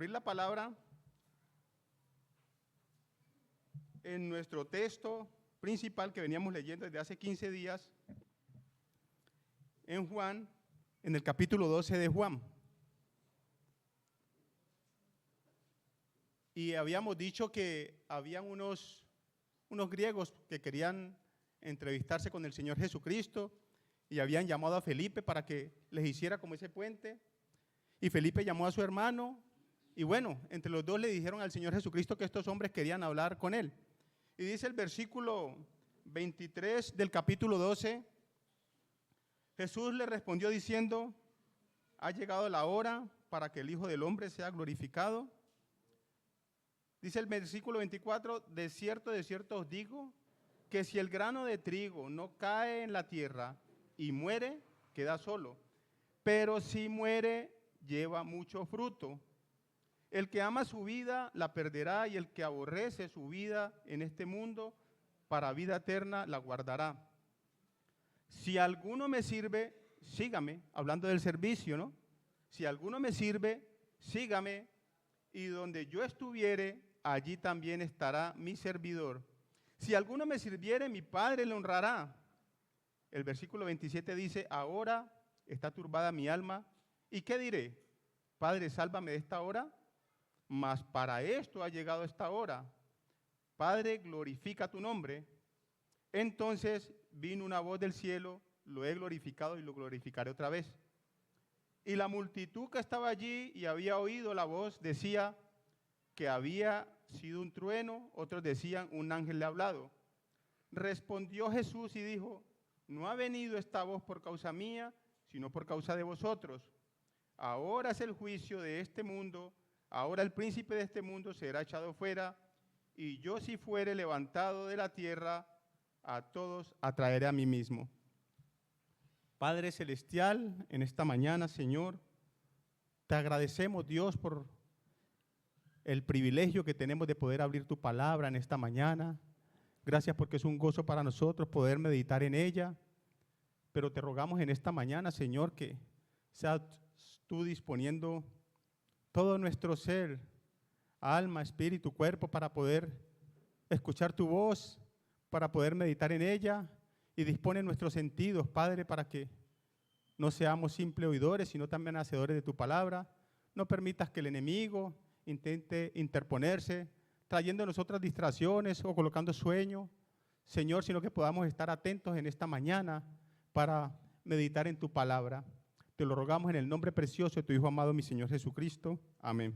Abrir la palabra en nuestro texto principal que veníamos leyendo desde hace 15 días, en Juan, en el capítulo 12 de Juan. Y habíamos dicho que habían unos griegos que querían entrevistarse con el Señor Jesucristo y habían llamado a Felipe para que les hiciera como ese puente. Y Felipe llamó a su hermano y bueno, entre los dos le dijeron al Señor Jesucristo que estos hombres querían hablar con él. Y dice el versículo 23 del capítulo 12, Jesús le respondió diciendo: ha llegado la hora para que el Hijo del Hombre sea glorificado. Dice el versículo 24, de cierto os digo, que si el grano de trigo no cae en la tierra y muere, queda solo, pero si muere, lleva mucho fruto. El que ama su vida la perderá, y el que aborrece su vida en este mundo, para vida eterna la guardará. Si alguno me sirve, sígame, hablando del servicio, ¿no? Si alguno me sirve, sígame, y donde yo estuviere, allí también estará mi servidor. Si alguno me sirviere, mi Padre le honrará. El versículo 27 dice: ahora está turbada mi alma, ¿y qué diré? Padre, sálvame de esta hora. Mas para esto ha llegado esta hora. Padre, glorifica tu nombre. Entonces vino una voz del cielo: lo he glorificado y lo glorificaré otra vez. Y la multitud que estaba allí y había oído la voz decía que había sido un trueno, otros decían un ángel le ha hablado. Respondió Jesús y dijo: no ha venido esta voz por causa mía, sino por causa de vosotros. Ahora es el juicio de este mundo. Ahora el príncipe de este mundo será echado fuera, y yo, si fuere levantado de la tierra, a todos atraeré a mí mismo. Padre celestial, en esta mañana, Señor, te agradecemos, Dios, por el privilegio que tenemos de poder abrir tu palabra en esta mañana. Gracias porque es un gozo para nosotros poder meditar en ella, pero te rogamos en esta mañana, Señor, que seas tú disponiendo todo nuestro ser, alma, espíritu, cuerpo, para poder escuchar tu voz, para poder meditar en ella, y dispone nuestros sentidos, Padre, para que no seamos simples oidores, sino también hacedores de tu palabra. No permitas que el enemigo intente interponerse, trayéndonos otras distracciones o colocando sueño, Señor, sino que podamos estar atentos en esta mañana para meditar en tu palabra. Te lo rogamos en el nombre precioso de tu Hijo amado, mi Señor Jesucristo. Amén.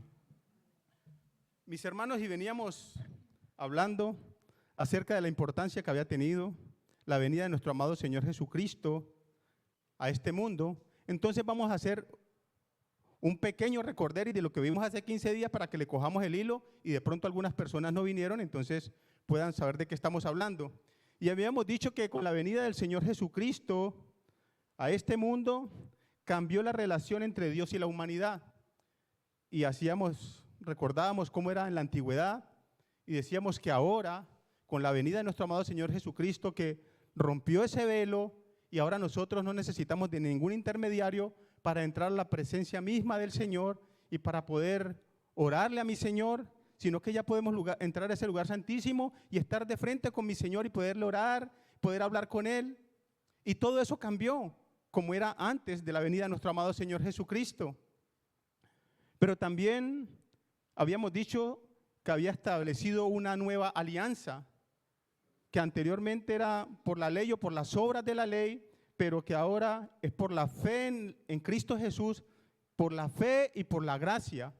Mis hermanos, y veníamos hablando acerca de la importancia que había tenido la venida de nuestro amado Señor Jesucristo a este mundo. Entonces vamos a hacer un pequeño recorder de lo que vimos hace 15 días para que le cojamos el hilo, y de pronto algunas personas no vinieron, entonces puedan saber de qué estamos hablando. Y habíamos dicho que con la venida del Señor Jesucristo a este mundo, cambió la relación entre Dios y la humanidad. Y recordábamos cómo era en la antigüedad, y decíamos que ahora, con la venida de nuestro amado Señor Jesucristo, que rompió ese velo, y ahora nosotros no necesitamos de ningún intermediario para entrar a la presencia misma del Señor y para poder orarle a mi Señor, sino que ya podemos entrar a ese lugar santísimo y estar de frente con mi Señor y poderle orar, poder hablar con Él. Y todo eso cambió, como era antes de la venida de nuestro amado Señor Jesucristo. Pero también habíamos dicho que había establecido una nueva alianza, que anteriormente era por la ley o por las obras de la ley, pero que ahora es por la fe en Cristo Jesús, por la fe y por la gracia,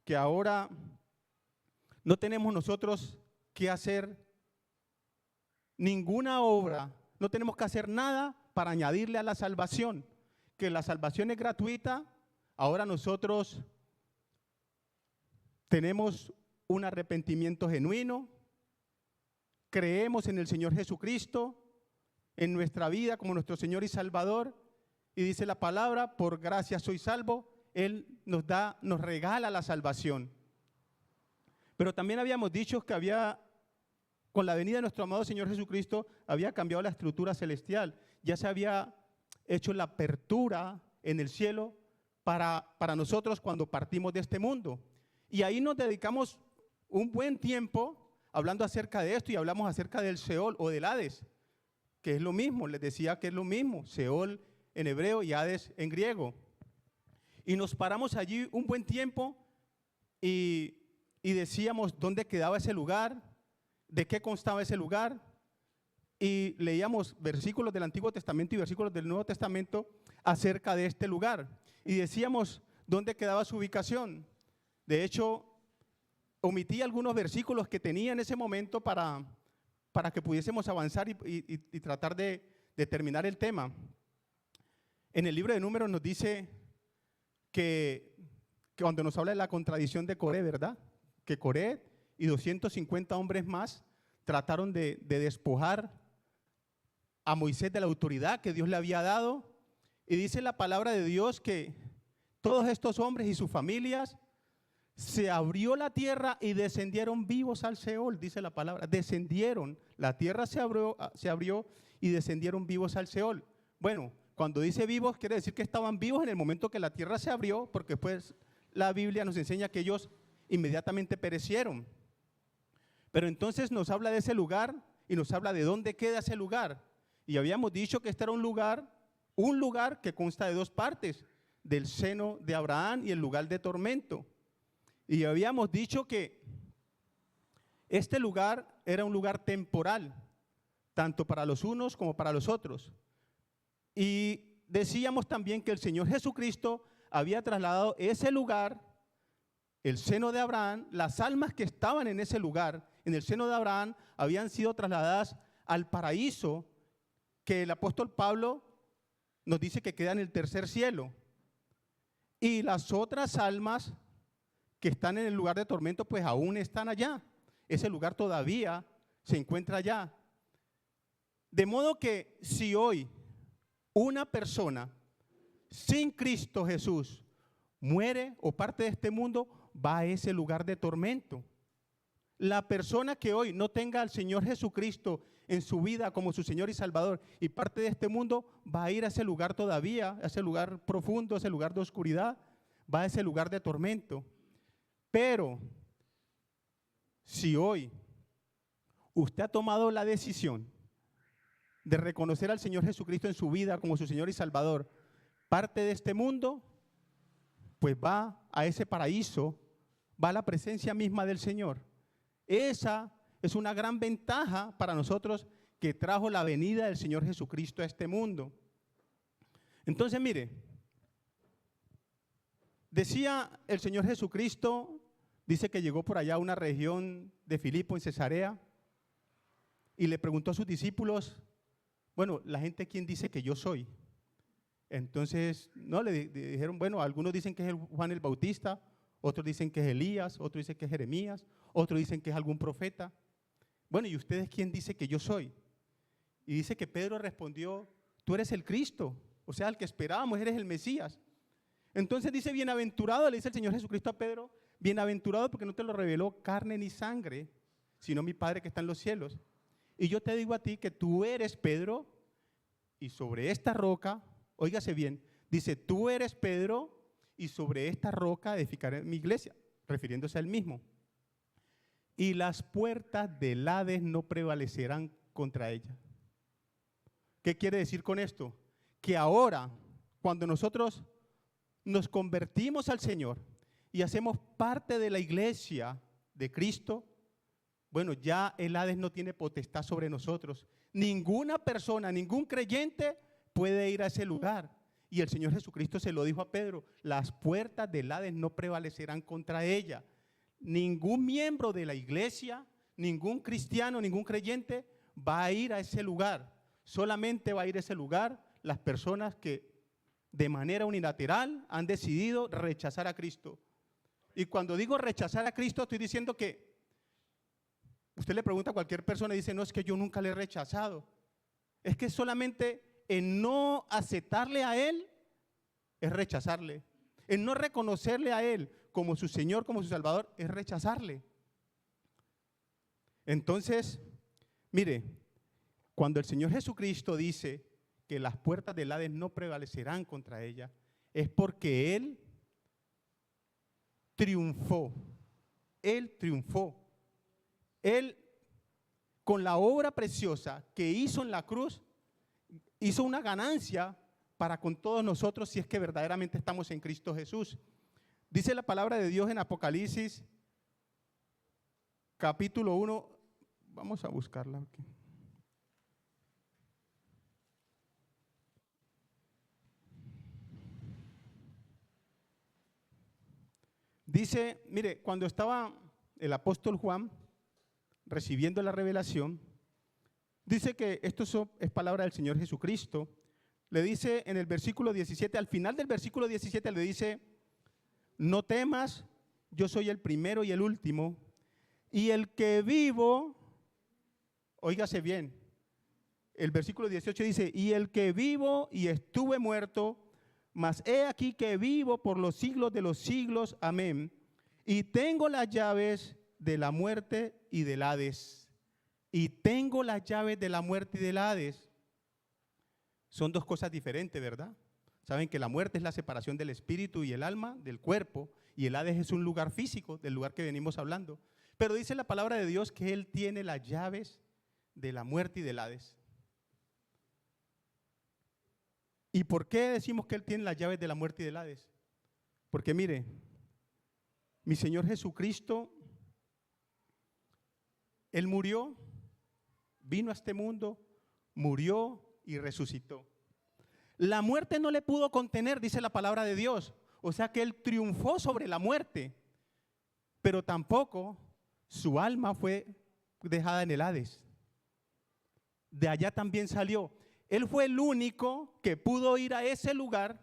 que ahora no tenemos nosotros que hacer ninguna obra, no tenemos que hacer nada para añadirle a la salvación, que la salvación es gratuita. Ahora nosotros tenemos un arrepentimiento genuino, creemos en el Señor Jesucristo, en nuestra vida como nuestro Señor y Salvador, y dice la palabra: por gracia soy salvo. Él nos regala la salvación. Pero también habíamos dicho que con la venida de nuestro amado Señor Jesucristo, había cambiado la estructura celestial. Ya se había hecho la apertura en el cielo para nosotros cuando partimos de este mundo. Y ahí nos dedicamos un buen tiempo hablando acerca de esto y hablamos acerca del Seol o del Hades, que es lo mismo, les decía que es lo mismo, Seol en hebreo y Hades en griego. Y nos paramos allí un buen tiempo y decíamos dónde quedaba ese lugar, de qué constaba ese lugar, y leíamos versículos del Antiguo Testamento y versículos del Nuevo Testamento acerca de este lugar. Y decíamos dónde quedaba su ubicación. De hecho, omití algunos versículos que tenía en ese momento para que pudiésemos avanzar y tratar de terminar el tema. En el libro de Números nos dice que cuando nos habla de la contradicción de Coré, ¿verdad? Que Coré y 250 hombres más trataron de despojar a Moisés de la autoridad que Dios le había dado. Y dice la palabra de Dios que todos estos hombres y sus familias, se abrió la tierra y descendieron vivos al Seol, dice la palabra. Descendieron, la tierra se abrió y descendieron vivos al Seol. Bueno, cuando dice vivos, quiere decir que estaban vivos en el momento que la tierra se abrió, porque pues la Biblia nos enseña que ellos inmediatamente perecieron. Pero entonces nos habla de ese lugar y nos habla de dónde queda ese lugar. Y habíamos dicho que este era un lugar que consta de dos partes, del seno de Abraham y el lugar de tormento. Y habíamos dicho que este lugar era un lugar temporal, tanto para los unos como para los otros. Y decíamos también que el Señor Jesucristo había trasladado ese lugar, el seno de Abraham, las almas que estaban en ese lugar, en el seno de Abraham, habían sido trasladadas al paraíso, que el apóstol Pablo nos dice que queda en el tercer cielo. Y las otras almas que están en el lugar de tormento, pues aún están allá. Ese lugar todavía se encuentra allá. De modo que si hoy una persona sin Cristo Jesús muere o parte de este mundo, va a ese lugar de tormento. La persona que hoy no tenga al Señor Jesucristo en su vida como su Señor y Salvador y parte de este mundo, va a ir a ese lugar todavía, a ese lugar profundo, a ese lugar de oscuridad, va a ese lugar de tormento. Pero si hoy usted ha tomado la decisión de reconocer al Señor Jesucristo en su vida como su Señor y Salvador, parte de este mundo, pues va a ese paraíso, va a la presencia misma del Señor. Esa es una gran ventaja para nosotros que trajo la venida del Señor Jesucristo a este mundo. Entonces, mire, decía el Señor Jesucristo, dice que llegó por allá a una región de Filipo, en Cesarea, y le preguntó a sus discípulos, bueno, la gente, ¿quién dice que yo soy? Entonces, no, le dijeron, bueno, algunos dicen que es Juan el Bautista, otros dicen que es Elías, otros dicen que es Jeremías, otros dicen que es algún profeta. Bueno, ¿y ustedes quién dice que yo soy? Y dice que Pedro respondió, tú eres el Cristo, o sea, el que esperábamos, eres el Mesías. Entonces dice, bienaventurado, le dice el Señor Jesucristo a Pedro, bienaventurado porque no te lo reveló carne ni sangre, sino mi Padre que está en los cielos. Y yo te digo a ti que tú eres Pedro, y sobre esta roca, óigase bien, dice, tú eres Pedro, y sobre esta roca edificaré mi iglesia, refiriéndose a él mismo. Y las puertas del Hades no prevalecerán contra ella. ¿Qué quiere decir con esto? Que ahora, cuando nosotros nos convertimos al Señor y hacemos parte de la iglesia de Cristo, bueno, ya el Hades no tiene potestad sobre nosotros. Ninguna persona, ningún creyente puede ir a ese lugar. Y el Señor Jesucristo se lo dijo a Pedro, las puertas del Hades no prevalecerán contra ella. Ningún miembro de la iglesia, ningún cristiano, ningún creyente va a ir a ese lugar. Solamente va a ir a ese lugar las personas que de manera unilateral han decidido rechazar a Cristo. Y cuando digo rechazar a Cristo, estoy diciendo que usted le pregunta a cualquier persona y dice, no, es que yo nunca le he rechazado. Es que solamente en no aceptarle a Él es rechazarle. En no reconocerle a Él como su Señor, como su Salvador, es rechazarle. Entonces, mire, cuando el Señor Jesucristo dice que las puertas del Hades no prevalecerán contra ella, es porque Él triunfó Él triunfó. Él, con la obra preciosa que hizo en la cruz, hizo una ganancia para con todos nosotros si es que verdaderamente estamos en Cristo Jesús. Dice la palabra de Dios en Apocalipsis, capítulo 1. Vamos a buscarla aquí. Dice, mire, cuando estaba el apóstol Juan recibiendo la revelación, dice que esto es palabra del Señor Jesucristo. Le dice en el versículo 17, al final del versículo 17 le dice: no temas, yo soy el primero y el último, y el que vivo, óigase bien, el versículo 18 dice: y el que vivo y estuve muerto, mas he aquí que vivo por los siglos de los siglos, amén, y tengo las llaves de la muerte y del Hades. Y tengo las llaves de la muerte y del Hades. Son dos cosas diferentes, ¿verdad? Saben que la muerte es la separación del espíritu y el alma del cuerpo, y el Hades es un lugar físico, del lugar que venimos hablando. Pero dice la palabra de Dios que Él tiene las llaves de la muerte y del Hades. ¿Y por qué decimos que Él tiene las llaves de la muerte y del Hades? Porque mire, mi Señor Jesucristo, Él murió, vino a este mundo, murió y resucitó. La muerte no le pudo contener, dice la palabra de Dios. O sea que Él triunfó sobre la muerte, pero tampoco su alma fue dejada en el Hades. De allá también salió. Él fue el único que pudo ir a ese lugar,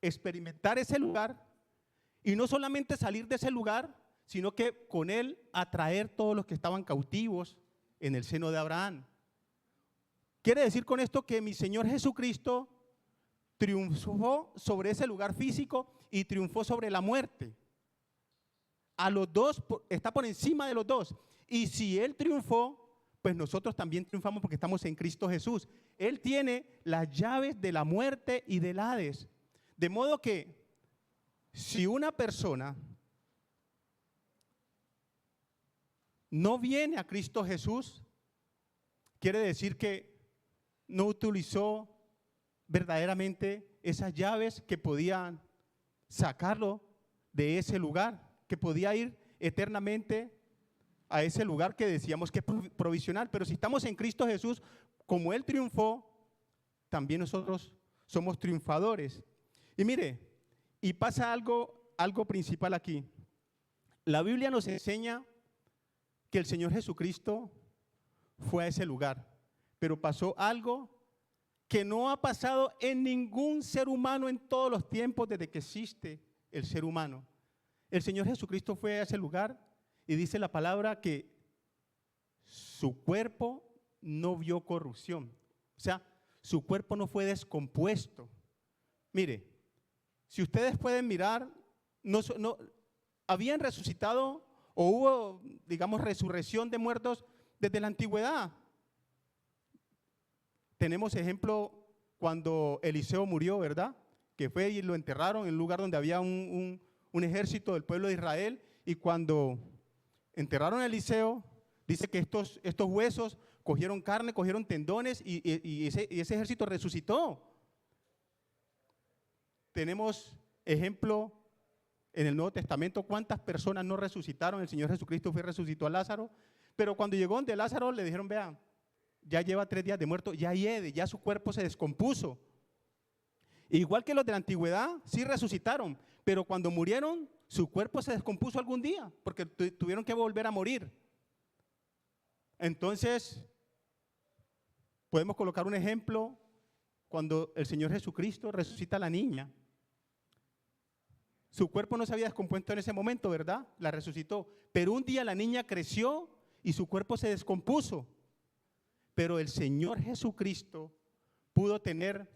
experimentar ese lugar, y no solamente salir de ese lugar, sino que con él atraer todos los que estaban cautivos en el seno de Abraham. Quiere decir con esto que mi Señor Jesucristo triunfó sobre ese lugar físico y triunfó sobre la muerte. A los dos, está por encima de los dos. Y si Él triunfó, pues nosotros también triunfamos porque estamos en Cristo Jesús. Él tiene las llaves de la muerte y del Hades. De modo que si una persona no viene a Cristo Jesús, quiere decir que no utilizó verdaderamente esas llaves que podían sacarlo de ese lugar, que podía ir eternamente a ese lugar que decíamos que es provisional. Pero si estamos en Cristo Jesús, como Él triunfó, también nosotros somos triunfadores. Y mire, y pasa algo principal aquí. La Biblia nos enseña que el Señor Jesucristo fue a ese lugar, pero pasó algo que no ha pasado en ningún ser humano en todos los tiempos desde que existe el ser humano. El Señor Jesucristo fue a ese lugar y dice la palabra que su cuerpo no vio corrupción. O sea, su cuerpo no fue descompuesto. Mire, si ustedes pueden mirar, habían resucitado o hubo, digamos, resurrección de muertos desde la antigüedad. Tenemos ejemplo cuando Eliseo murió, ¿verdad? Que fue y lo enterraron en un lugar donde había un ejército del pueblo de Israel, y cuando enterraron a Eliseo, dice que estos huesos cogieron carne, cogieron tendones y ese ejército resucitó. Tenemos ejemplo en el Nuevo Testamento, cuántas personas no resucitaron. El Señor Jesucristo fue y resucitó a Lázaro, pero cuando llegó donde Lázaro le dijeron: vean, ya lleva 3 días de muerto, ya hiede, ya su cuerpo se descompuso. Igual que los de la antigüedad, sí resucitaron, pero cuando murieron, su cuerpo se descompuso algún día, porque tuvieron que volver a morir. Entonces, podemos colocar un ejemplo cuando el Señor Jesucristo resucita a la niña. Su cuerpo no se había descompuesto en ese momento, ¿verdad? La resucitó, pero un día la niña creció y su cuerpo se descompuso. Pero el Señor Jesucristo pudo tener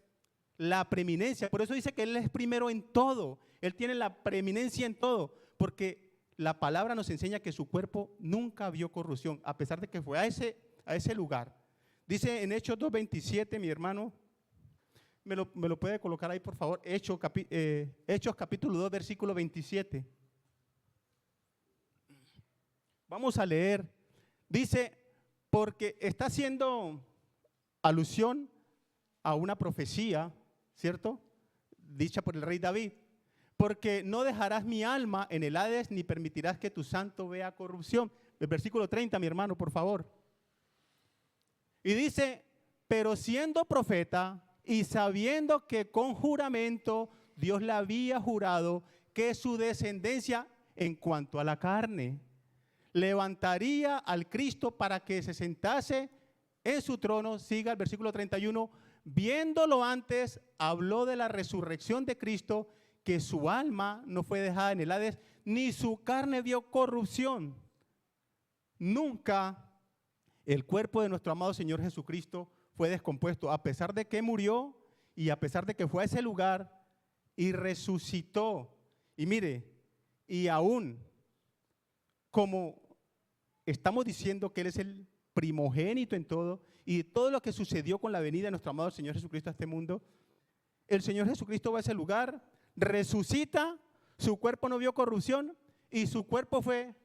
la preeminencia. Por eso dice que Él es primero en todo. Él tiene la preeminencia en todo, porque la palabra nos enseña que su cuerpo nunca vio corrupción, a pesar de que fue a ese lugar. Dice en Hechos 2:27, mi hermano, me lo puede colocar ahí, por favor. Hechos capítulo 2, versículo 27. Vamos a leer. Dice, porque está haciendo alusión a una profecía, ¿cierto? Dicha por el rey David. Porque no dejarás mi alma en el Hades, ni permitirás que tu santo vea corrupción. El versículo 30, mi hermano, por favor. Y dice, pero siendo profeta y sabiendo que con juramento Dios le había jurado que su descendencia en cuanto a la carne levantaría al Cristo para que se sentase en su trono, siga el versículo 31, viéndolo antes, habló de la resurrección de Cristo, que su alma no fue dejada en el Hades, ni su carne vio corrupción. Nunca el cuerpo de nuestro amado Señor Jesucristo fue descompuesto, a pesar de que murió y a pesar de que fue a ese lugar y resucitó. Y mire, y aún como estamos diciendo que Él es el primogénito en todo y todo lo que sucedió con la venida de nuestro amado Señor Jesucristo a este mundo, el Señor Jesucristo va a ese lugar, resucita, su cuerpo no vio corrupción y su cuerpo fue,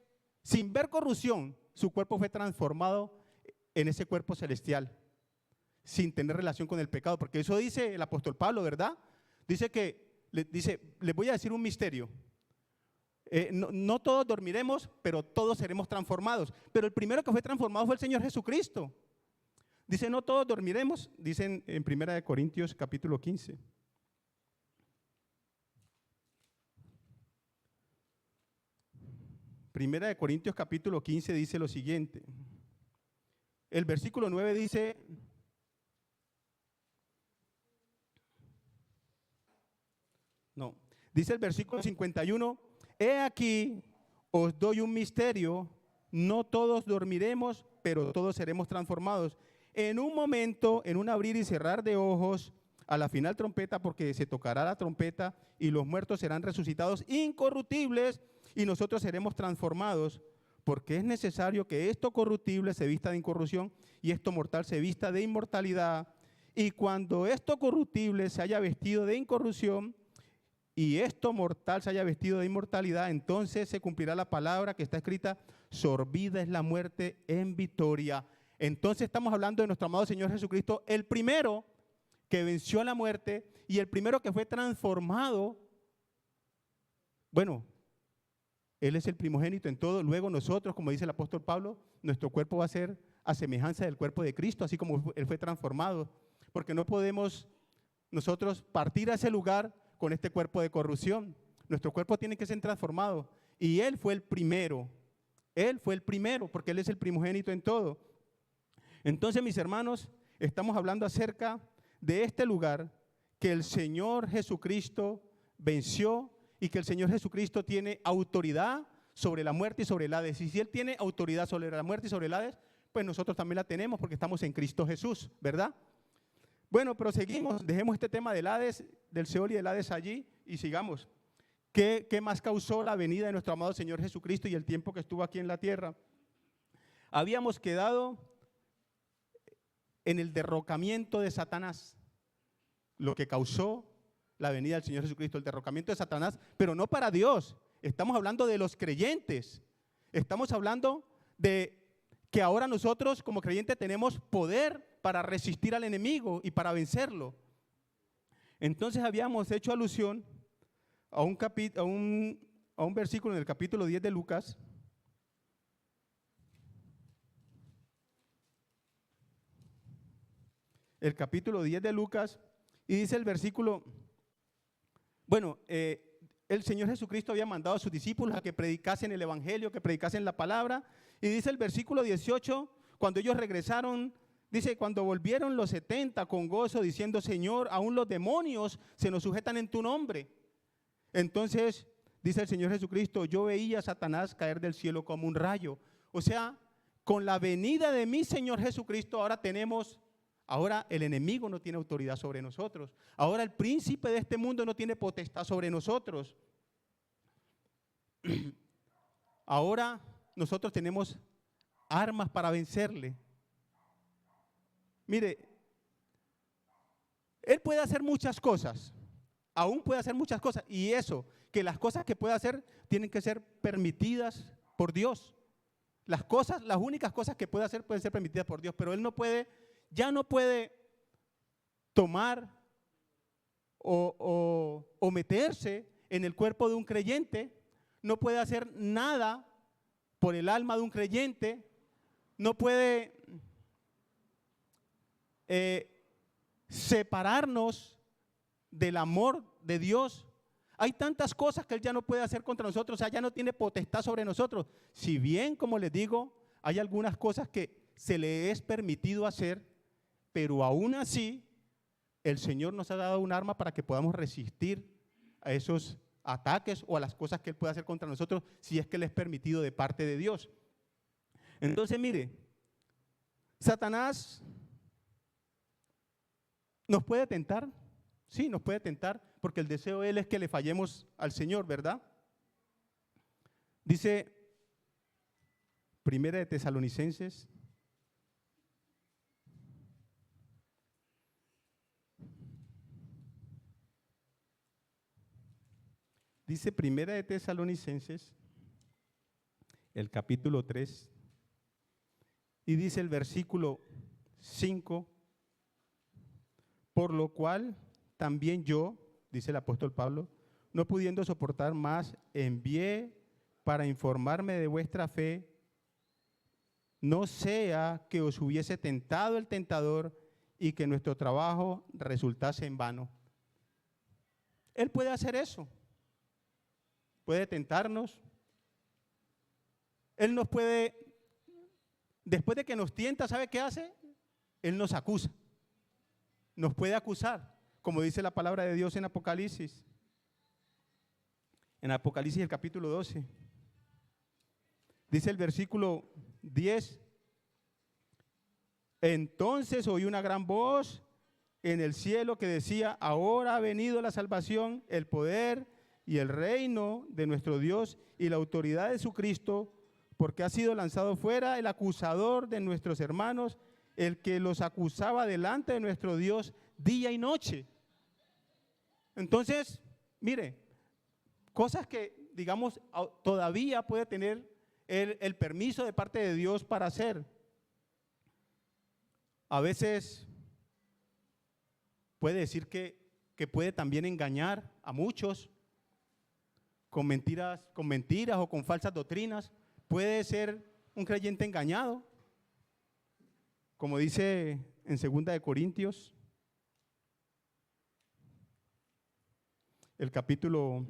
sin ver corrupción, su cuerpo fue transformado en ese cuerpo celestial, sin tener relación con el pecado, porque eso dice el apóstol Pablo, ¿verdad? Dice les voy a decir un misterio. No todos dormiremos, pero todos seremos transformados. Pero el primero que fue transformado fue el Señor Jesucristo. Dice, no todos dormiremos, dicen en 1 Corintios capítulo 15. Primera de Corintios capítulo 15 dice lo siguiente. El versículo 9 dice, dice el versículo 51, he aquí, os doy un misterio, no todos dormiremos, pero todos seremos transformados. En un momento, en un abrir y cerrar de ojos, a la final trompeta, porque se tocará la trompeta y los muertos serán resucitados incorruptibles y nosotros seremos transformados, porque es necesario que esto corruptible se vista de incorrupción y esto mortal se vista de inmortalidad. Y cuando esto corruptible se haya vestido de incorrupción y esto mortal se haya vestido de inmortalidad, entonces se cumplirá la palabra que está escrita, sorbida es la muerte en victoria. Entonces estamos hablando de nuestro amado Señor Jesucristo, el primero que venció a la muerte y el primero que fue transformado. Bueno, Él es el primogénito en todo. Luego nosotros, como dice el apóstol Pablo, nuestro cuerpo va a ser a semejanza del cuerpo de Cristo, así como Él fue transformado. Porque no podemos nosotros partir a ese lugar con este cuerpo de corrupción. Nuestro cuerpo tiene que ser transformado. Y Él fue el primero. Él fue el primero porque Él es el primogénito en todo. Entonces, mis hermanos, estamos hablando acerca de este lugar que el Señor Jesucristo venció y que el Señor Jesucristo tiene autoridad sobre la muerte y sobre el Hades. Y si Él tiene autoridad sobre la muerte y sobre el Hades, pues nosotros también la tenemos porque estamos en Cristo Jesús, ¿verdad? Bueno, proseguimos, dejemos este tema del Hades, del Seol y del Hades allí y sigamos. ¿Qué más causó la venida de nuestro amado Señor Jesucristo y el tiempo que estuvo aquí en la tierra? Habíamos quedado en el derrocamiento de Satanás, lo que causó la venida del Señor Jesucristo, el derrocamiento de Satanás, pero no para Dios. Estamos hablando de los creyentes. Estamos hablando de que ahora nosotros como creyentes tenemos poder para resistir al enemigo y para vencerlo. Entonces habíamos hecho alusión a un versículo en el capítulo 10 de Lucas. El capítulo 10 de Lucas, y dice el versículo, el Señor Jesucristo había mandado a sus discípulos a que predicasen el evangelio, que predicasen la palabra, y dice el versículo 18, cuando ellos regresaron, dice, cuando volvieron los 70 con gozo, diciendo, Señor, aún los demonios se nos sujetan en tu nombre. Entonces, dice el Señor Jesucristo, yo veía a Satanás caer del cielo como un rayo. O sea, con la venida de mi Señor Jesucristo, ahora el enemigo no tiene autoridad sobre nosotros. Ahora el príncipe de este mundo no tiene potestad sobre nosotros. Ahora nosotros tenemos armas para vencerle. Mire, Él puede hacer muchas cosas. Aún puede hacer muchas cosas. Y eso, que las cosas que puede hacer tienen que ser permitidas por Dios. Las únicas cosas que puede hacer pueden ser permitidas por Dios, pero él ya no puede tomar o meterse en el cuerpo de un creyente, no puede hacer nada por el alma de un creyente, no puede separarnos del amor de Dios. Hay tantas cosas que Él ya no puede hacer contra nosotros, o sea, ya no tiene potestad sobre nosotros. Si bien, como les digo, hay algunas cosas que se le es permitido hacer, pero aún así, el Señor nos ha dado un arma para que podamos resistir a esos ataques o a las cosas que Él puede hacer contra nosotros, si es que le es permitido de parte de Dios. Entonces, mire, Satanás nos puede tentar, sí, nos puede tentar, porque el deseo de él es que le fallemos al Señor, ¿verdad? Dice Primera de Tesalonicenses, el capítulo 3, y dice el versículo 5, por lo cual también yo, dice el apóstol Pablo, no pudiendo soportar más, envié para informarme de vuestra fe, no sea que os hubiese tentado el tentador y que nuestro trabajo resultase en vano. Él puede hacer eso, puede tentarnos, Él nos puede, después de que nos tienta, ¿sabe qué hace? Él nos acusa, nos puede acusar. Como dice la palabra de Dios en Apocalipsis el capítulo 12. Dice el versículo 10, entonces oí una gran voz en el cielo que decía, ahora ha venido la salvación, el poder y el reino de nuestro Dios y la autoridad de su Cristo, porque ha sido lanzado fuera el acusador de nuestros hermanos, el que los acusaba delante de nuestro Dios día y noche. Entonces, mire, cosas que, digamos, todavía puede tener el permiso de parte de Dios para hacer. A veces puede decir que puede también engañar a muchos con mentiras o con falsas doctrinas. Puede ser un creyente engañado, como dice en 2 de Corintios, el capítulo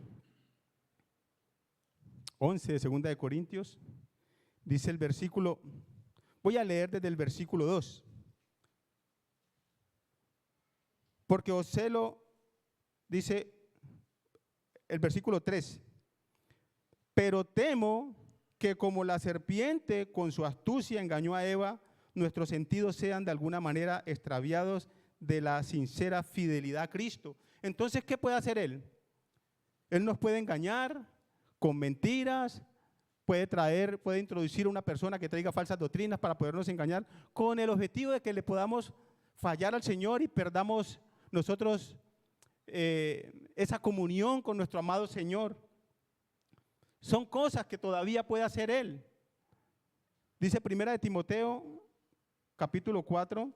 11 de 2 de Corintios, dice el versículo, voy a leer desde el versículo 2. Porque os celo, dice el versículo 3, pero temo que como la serpiente con su astucia engañó a Eva, nuestros sentidos sean de alguna manera extraviados de la sincera fidelidad a Cristo. Entonces, ¿qué puede hacer Él? Él nos puede engañar con mentiras, puede introducir a una persona que traiga falsas doctrinas para podernos engañar, con el objetivo de que le podamos fallar al Señor y perdamos nosotros esa comunión con nuestro amado Señor. Son cosas que todavía puede hacer Él. Dice 1 de Timoteo, capítulo 4.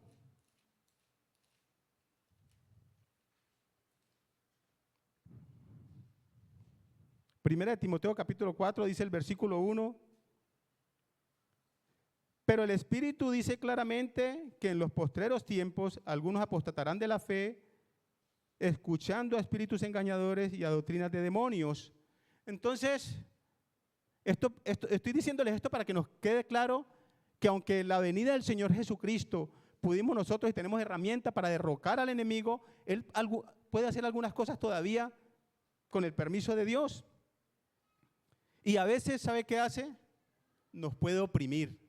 Primera de Timoteo capítulo 4 dice el versículo 1, pero el Espíritu dice claramente que en los postreros tiempos algunos apostatarán de la fe, escuchando a espíritus engañadores y a doctrinas de demonios. Entonces, estoy diciéndoles esto para que nos quede claro que aunque la venida del Señor Jesucristo pudimos nosotros y tenemos herramientas para derrocar al enemigo, Él puede hacer algunas cosas todavía con el permiso de Dios. Y a veces, ¿sabe qué hace? Nos puede oprimir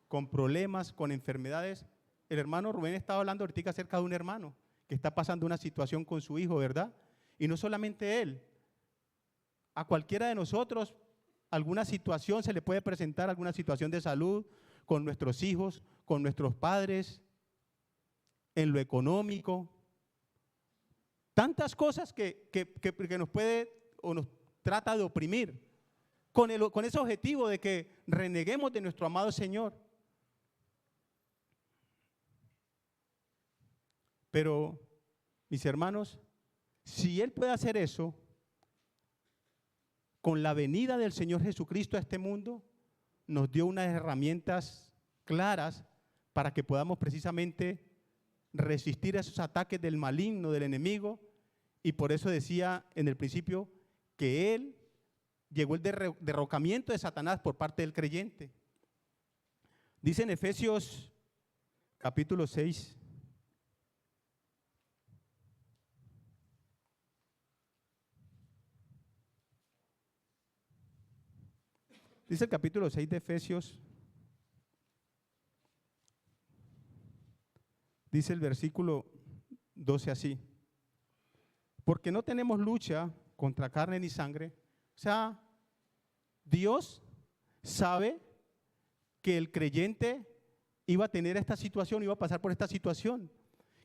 con problemas, con enfermedades. El hermano Rubén estaba hablando ahorita acerca de un hermano que está pasando una situación con su hijo, ¿verdad? Y no solamente él, a cualquiera de nosotros alguna situación se le puede presentar, alguna situación de salud con nuestros hijos, con nuestros padres, en lo económico. Tantas cosas que nos puede o nos trata de oprimir. con ese objetivo de que reneguemos de nuestro amado Señor. Pero, mis hermanos, si Él puede hacer eso, con la venida del Señor Jesucristo a este mundo, nos dio unas herramientas claras para que podamos precisamente resistir a esos ataques del maligno, del enemigo, y por eso decía en el principio que Él llegó el derrocamiento de Satanás por parte del creyente. Dice en Efesios capítulo 6, dice el capítulo 6 de Efesios, dice el versículo 12 así: porque no tenemos lucha contra carne ni sangre. O sea, Dios sabe que el creyente iba a tener esta situación, iba a pasar por esta situación,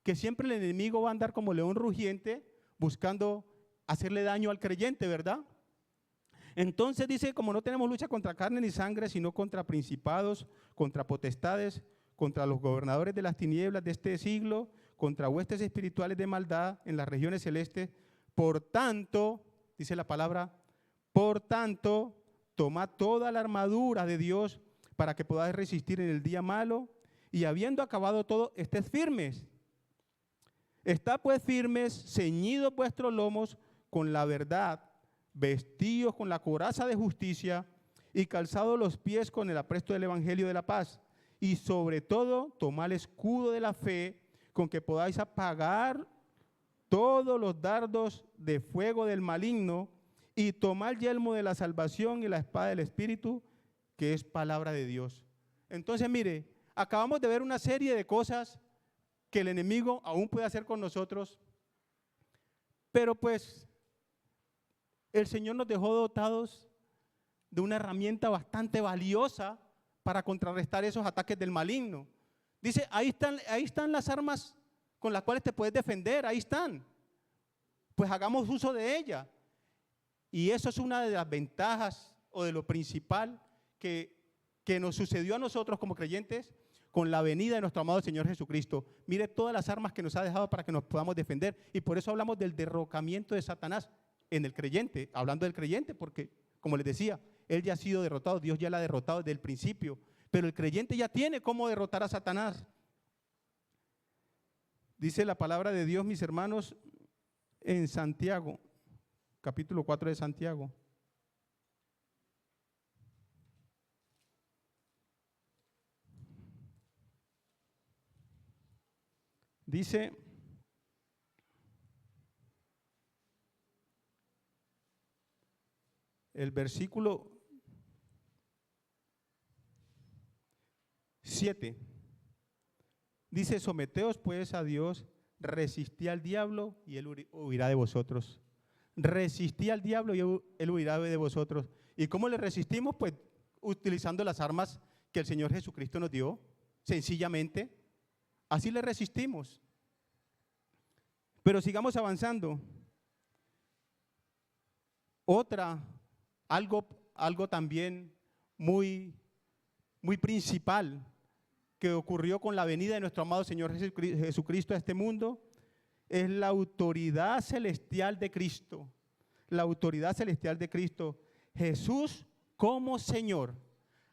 que siempre el enemigo va a andar como león rugiente buscando hacerle daño al creyente, ¿verdad? Entonces dice, como no tenemos lucha contra carne ni sangre, sino contra principados, contra potestades, contra los gobernadores de las tinieblas de este siglo, contra huestes espirituales de maldad en las regiones celestes. Por tanto, dice la palabra, por tanto, tomad toda la armadura de Dios para que podáis resistir en el día malo, y habiendo acabado todo, estéis firmes. Estad pues firmes, ceñidos vuestros lomos con la verdad, vestidos con la coraza de justicia y calzados los pies con el apresto del evangelio de la paz. Y sobre todo, tomad el escudo de la fe con que podáis apagar todos los dardos de fuego del maligno, y tomad el yelmo de la salvación y la espada del Espíritu, que es palabra de Dios. Entonces, mire, acabamos de ver una serie de cosas que el enemigo aún puede hacer con nosotros, pero pues el Señor nos dejó dotados de una herramienta bastante valiosa para contrarrestar esos ataques del maligno. Dice, ahí están las armas con las cuales te puedes defender, ahí están. Pues hagamos uso de ellas. Y eso es una de las ventajas o de lo principal que nos sucedió a nosotros como creyentes con la venida de nuestro amado Señor Jesucristo. Mire todas las armas que nos ha dejado para que nos podamos defender. Y por eso hablamos del derrocamiento de Satanás en el creyente, hablando del creyente, porque, como les decía, él ya ha sido derrotado, Dios ya lo ha derrotado desde el principio, pero el creyente ya tiene cómo derrotar a Satanás. Dice la palabra de Dios, mis hermanos, en Santiago, capítulo 4 de Santiago. Dice, el versículo 7, dice, someteos pues a Dios, resistid al diablo y él huirá de vosotros. Resistid al diablo y él huirá de vosotros. ¿Y cómo le resistimos? Pues utilizando las armas que el Señor Jesucristo nos dio, sencillamente. Así le resistimos. Pero sigamos avanzando. Algo también muy principal que ocurrió con la venida de nuestro amado Señor Jesucristo a este mundo es la autoridad celestial de Cristo. La autoridad celestial de Cristo. Jesús como Señor.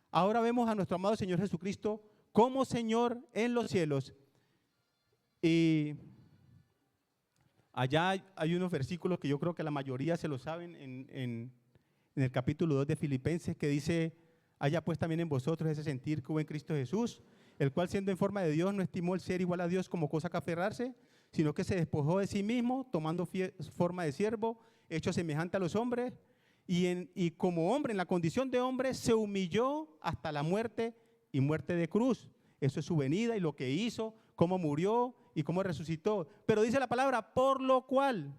Ahora vemos a nuestro amado Señor Jesucristo como Señor en los cielos. Y allá hay unos versículos que yo creo que la mayoría se lo saben en el capítulo 2 de Filipenses, que dice, haya pues también en vosotros ese sentir que hubo en Cristo Jesús, el cual siendo en forma de Dios no estimó el ser igual a Dios como cosa que aferrarse, sino que se despojó de sí mismo, tomando forma de siervo, hecho semejante a los hombres, y como hombre, en la condición de hombre, se humilló hasta la muerte y muerte de cruz. Eso es su venida y lo que hizo, cómo murió y cómo resucitó. Pero dice la palabra, por lo cual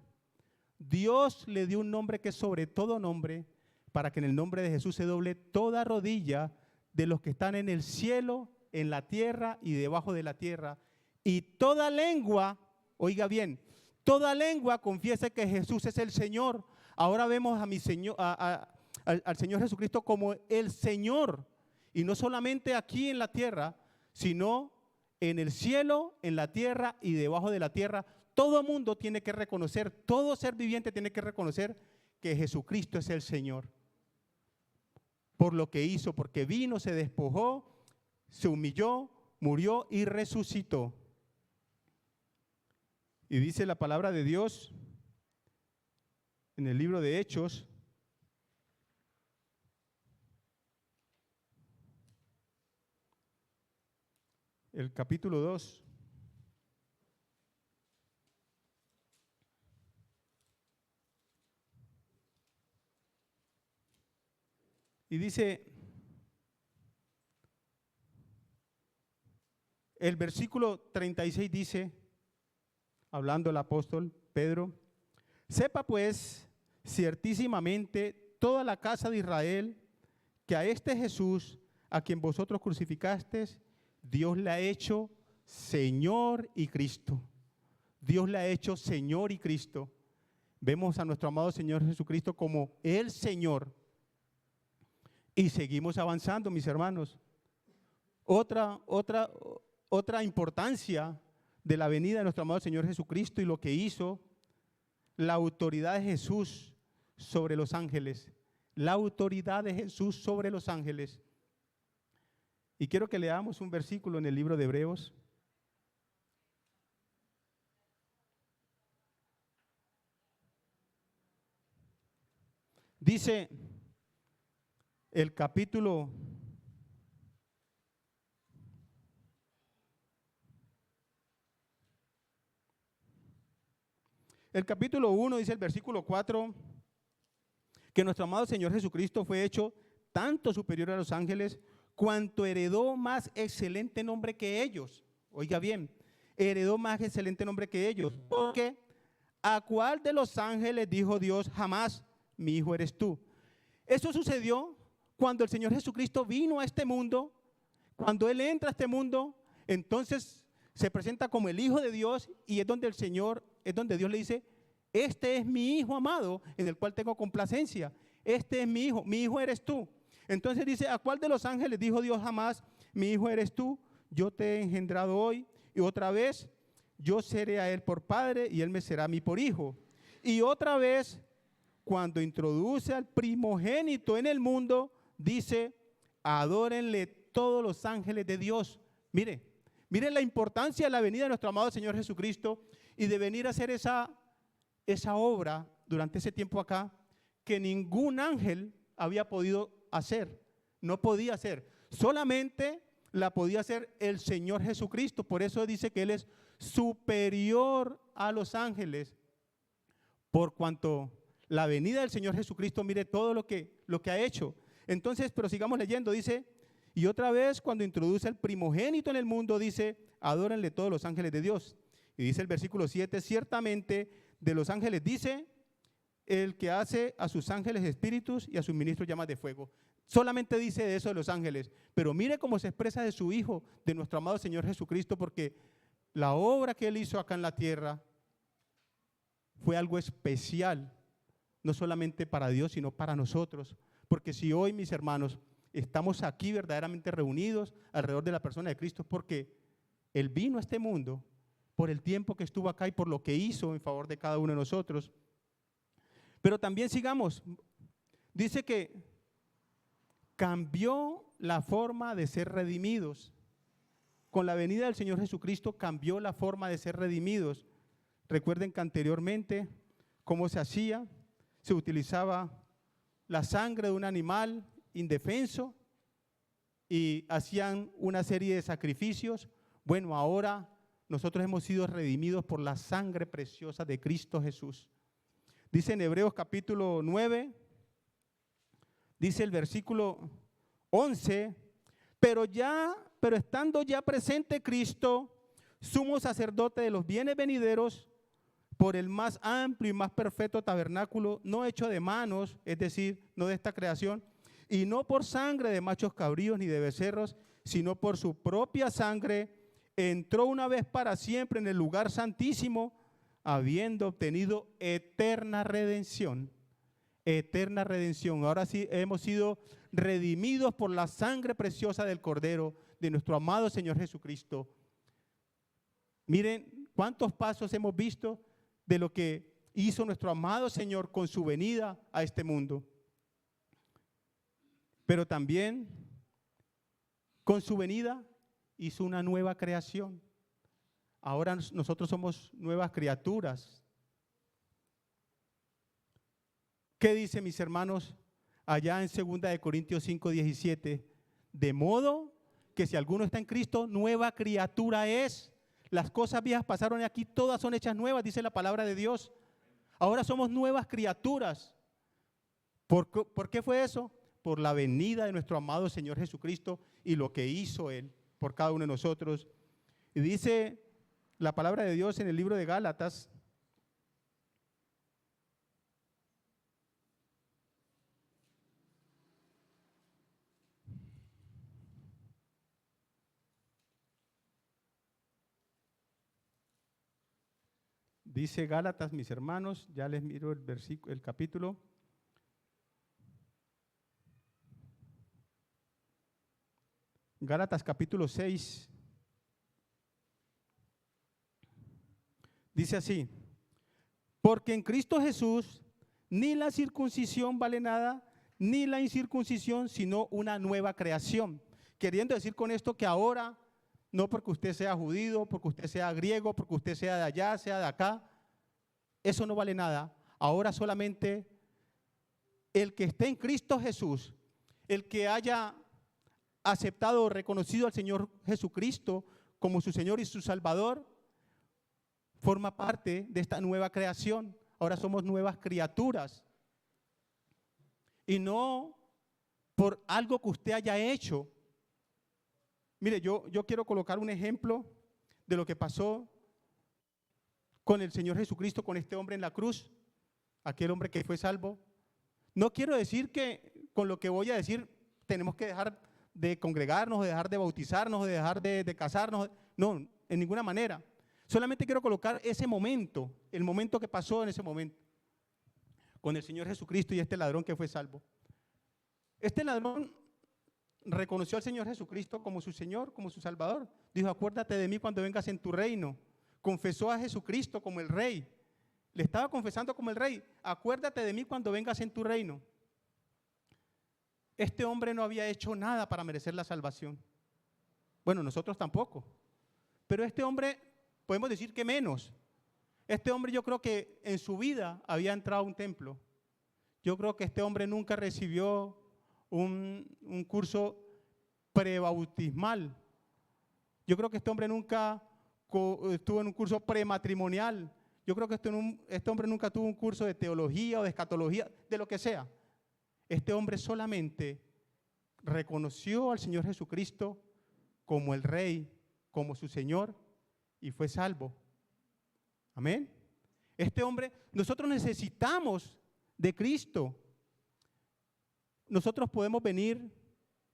Dios le dio un nombre que es sobre todo nombre, para que en el nombre de Jesús se doble toda rodilla de los que están en el cielo, en la tierra y debajo de la tierra. Y toda lengua, oiga bien, toda lengua confiese que Jesús es el Señor. Ahora vemos a al Señor Jesucristo como el Señor. Y no solamente aquí en la tierra, sino en el cielo, en la tierra y debajo de la tierra. Todo mundo tiene que reconocer, todo ser viviente tiene que reconocer que Jesucristo es el Señor. Por lo que hizo, porque vino, se despojó, se humilló, murió y resucitó. Y dice la palabra de Dios en el libro de Hechos, el capítulo 2. Y dice, el versículo 36 dice, hablando el apóstol Pedro, sepa pues ciertísimamente toda la casa de Israel que a este Jesús, a quien vosotros crucificasteis, Dios le ha hecho Señor y Cristo. Dios le ha hecho Señor y Cristo. Vemos a nuestro amado Señor Jesucristo como el Señor. Y seguimos avanzando, mis hermanos. Otra importancia de la venida de nuestro amado Señor Jesucristo y lo que hizo, la autoridad de Jesús sobre los ángeles. La autoridad de Jesús sobre los ángeles. Y quiero que leamos un versículo en el libro de Hebreos. Dice el capítulo 1, dice el versículo 4, que nuestro amado Señor Jesucristo fue hecho tanto superior a los ángeles, cuanto heredó más excelente nombre que ellos. Oiga bien, heredó más excelente nombre que ellos. Porque ¿a cuál de los ángeles dijo Dios jamás, mi hijo eres tú? Eso sucedió cuando el Señor Jesucristo vino a este mundo. Cuando Él entra a este mundo, entonces se presenta como el Hijo de Dios, y es donde el Señor, es donde Dios le dice, este es mi Hijo amado, en el cual tengo complacencia. Este es mi hijo eres tú. Entonces dice, ¿a cuál de los ángeles dijo Dios jamás, mi hijo eres tú? Yo te he engendrado hoy, y otra vez, yo seré a él por padre, y él me será a mí por hijo. Y otra vez, cuando introduce al primogénito en el mundo, dice, adórenle todos los ángeles de Dios. Miren la importancia de la venida de nuestro amado Señor Jesucristo y de venir a hacer esa obra durante ese tiempo acá, que ningún ángel había podido hacer, no podía hacer, solamente la podía hacer el Señor Jesucristo. Por eso dice que Él es superior a los ángeles, por cuanto la venida del Señor Jesucristo, mire todo lo que ha hecho. Entonces, pero sigamos leyendo, dice, y otra vez cuando introduce el primogénito en el mundo, dice, adórenle todos los ángeles de Dios. Y dice el versículo 7, ciertamente de los ángeles dice, el que hace a sus ángeles espíritus y a sus ministros llamas de fuego. Solamente dice de eso de los ángeles, pero mire cómo se expresa de su Hijo, de nuestro amado Señor Jesucristo, porque la obra que Él hizo acá en la tierra fue algo especial, no solamente para Dios, sino para nosotros. Porque si hoy, mis hermanos, estamos aquí verdaderamente reunidos alrededor de la persona de Cristo, es porque Él vino a este mundo por el tiempo que estuvo acá y por lo que hizo en favor de cada uno de nosotros. Pero también sigamos, dice que cambió la forma de ser redimidos. Con la venida del Señor Jesucristo cambió la forma de ser redimidos. Recuerden que anteriormente, ¿cómo se hacía? Se utilizaba la sangre de un animal indefenso y hacían una serie de sacrificios. Bueno, ahora nosotros hemos sido redimidos por la sangre preciosa de Cristo Jesús. Dice en Hebreos capítulo 9, dice el versículo 11, pero estando ya presente Cristo, sumo sacerdote de los bienes venideros, por el más amplio y más perfecto tabernáculo, no hecho de manos, es decir, no de esta creación, y no por sangre de machos cabríos ni de becerros, sino por su propia sangre, entró una vez para siempre en el lugar santísimo, habiendo obtenido eterna redención eterna redención. Ahora sí hemos sido redimidos por la sangre preciosa del Cordero, de nuestro amado Señor Jesucristo. Miren cuántos pasos hemos visto de lo que hizo nuestro amado Señor con su venida a este mundo. Pero también con su venida hizo una nueva creación. Ahora nosotros somos nuevas criaturas. ¿Qué dice, mis hermanos, allá en 2 Corintios 5:17? De modo que si alguno está en Cristo, nueva criatura es. Las cosas viejas pasaron y aquí todas son hechas nuevas, dice la palabra de Dios. Ahora somos nuevas criaturas. ¿Por qué fue eso? Por la venida de nuestro amado Señor Jesucristo y lo que hizo Él por cada uno de nosotros. Y dice la palabra de Dios en el libro de Gálatas, dice Gálatas, mis hermanos, ya les miro el versículo, el capítulo. Gálatas capítulo 6. Dice así: porque en Cristo Jesús ni la circuncisión vale nada, ni la incircuncisión, sino una nueva creación. Queriendo decir con esto que ahora, no porque usted sea judío, porque usted sea griego, porque usted sea de allá, sea de acá, eso no vale nada. Ahora solamente el que esté en Cristo Jesús, el que haya aceptado o reconocido al Señor Jesucristo como su Señor y su Salvador, forma parte de esta nueva creación. Ahora somos nuevas criaturas. Y no por algo que usted haya hecho. Mire, yo quiero colocar un ejemplo de lo que pasó con el Señor Jesucristo, con este hombre en la cruz, aquel hombre que fue salvo. No quiero decir que con lo que voy a decir tenemos que dejar de congregarnos, de dejar de bautizarnos, de dejar de casarnos. No, en ninguna manera. Solamente quiero colocar ese momento, el momento que pasó en ese momento con el Señor Jesucristo y este ladrón que fue salvo. Este ladrón reconoció al Señor Jesucristo como su Señor, como su Salvador. Dijo: acuérdate de mí cuando vengas en tu reino. Confesó a Jesucristo como el Rey. Le estaba confesando como el Rey: acuérdate de mí cuando vengas en tu reino. Este hombre no había hecho nada para merecer la salvación. Bueno, nosotros tampoco. Pero este hombre, podemos decir que menos. Este hombre, yo creo que en su vida había entrado a un templo. Yo creo que este hombre nunca recibió un curso prebautismal. Yo creo que este hombre nunca estuvo en un curso prematrimonial. Yo creo que este hombre nunca tuvo un curso de teología o de escatología, de lo que sea. Este hombre solamente reconoció al Señor Jesucristo como el Rey, como su Señor, y fue salvo. Amén. Este hombre, nosotros necesitamos de Cristo. Nosotros podemos venir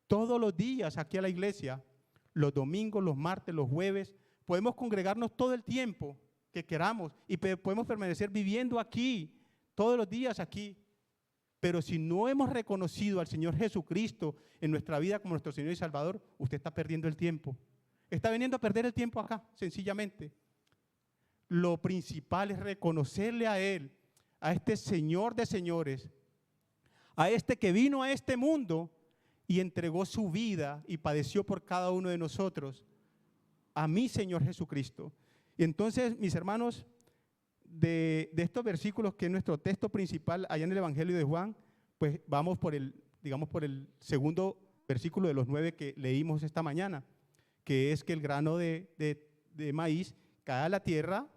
todos los días aquí a la iglesia, los domingos, los martes, los jueves. Podemos congregarnos todo el tiempo que queramos y podemos permanecer viviendo aquí, todos los días aquí. Pero si no hemos reconocido al Señor Jesucristo en nuestra vida como nuestro Señor y Salvador, usted está perdiendo el tiempo. Está viniendo a perder el tiempo acá, sencillamente. Lo principal es reconocerle a Él, a este Señor de señores, a este que vino a este mundo y entregó su vida y padeció por cada uno de nosotros, a mi Señor Jesucristo. Y entonces, mis hermanos, de estos versículos que es nuestro texto principal allá en el Evangelio de Juan, pues vamos por el segundo versículo de los 9 que leímos esta mañana, que es que el grano de maíz cae a la tierra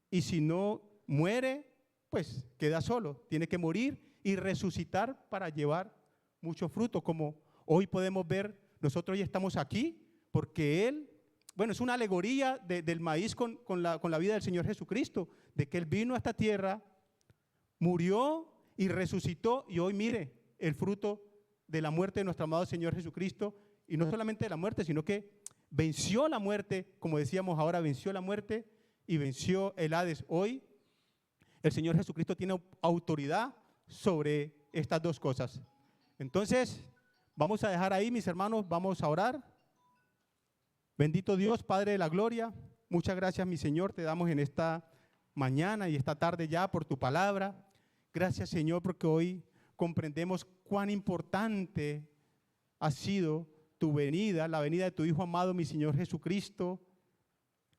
y si no muere, pues queda solo, tiene que morir y resucitar para llevar mucho fruto, como hoy podemos ver. Nosotros ya estamos aquí porque Él, bueno, es una alegoría del maíz con la vida del Señor Jesucristo, de que Él vino a esta tierra, murió y resucitó, y hoy mire el fruto de la muerte de nuestro amado Señor Jesucristo, y no solamente de la muerte, sino que venció la muerte, como decíamos ahora, venció la muerte y venció el Hades. Hoy el Señor Jesucristo tiene autoridad sobre estas dos cosas. Entonces, vamos a dejar ahí, mis hermanos, vamos a orar. Bendito Dios, Padre de la gloria, muchas gracias, mi Señor, te damos en esta mañana y esta tarde ya por tu palabra. Gracias, Señor, porque hoy comprendemos cuán importante ha sido tu venida, la venida de tu Hijo amado, mi Señor Jesucristo,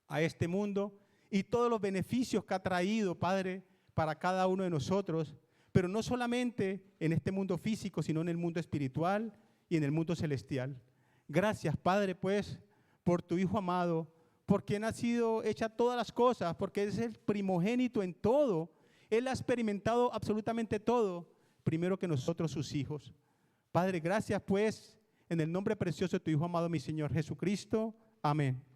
a este mundo y todos los beneficios que ha traído, Padre, para cada uno de nosotros, pero no solamente en este mundo físico, sino en el mundo espiritual y en el mundo celestial. Gracias, Padre, pues, por tu Hijo amado, por quien ha sido hecha todas las cosas, porque es el primogénito en todo. Él ha experimentado absolutamente todo, primero que nosotros, sus hijos. Padre, gracias, pues, en el nombre precioso de tu Hijo amado, mi Señor Jesucristo. Amén.